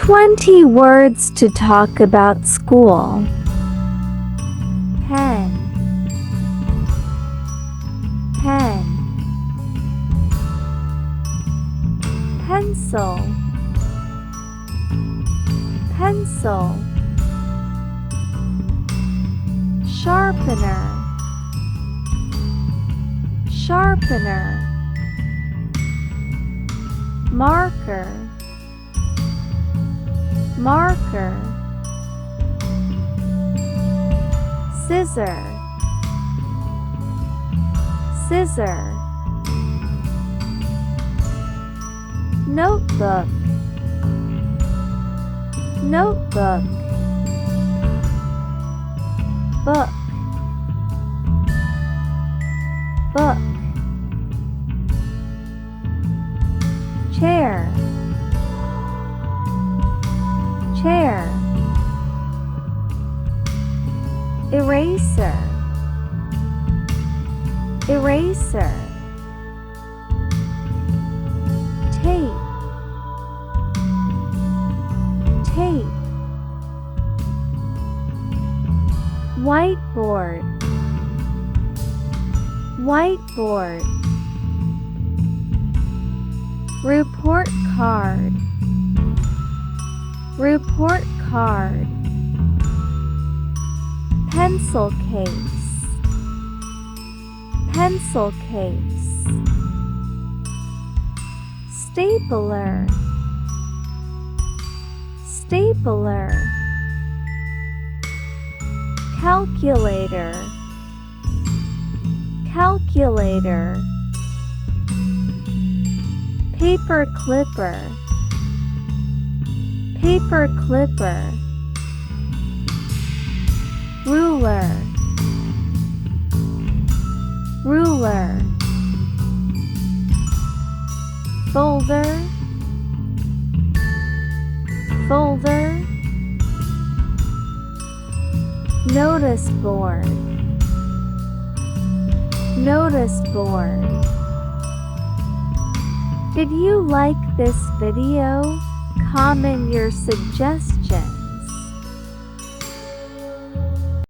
20 words to talk about school. Pen, pen. Pencil, pencil. Sharpener, sharpener. Marker, marker. Scissor, scissor. Notebook, notebook. Book, book. Chair, chair. Eraser, eraser. Tape, tape. Whiteboard, whiteboard. Report card, report card. Pencil case, pencil case. Stapler, stapler. Calculator, calculator. Paper clipper, paper clipper. Ruler, ruler. Folder, folder. Notice board, notice board. Did you like this video? Comment your suggestion.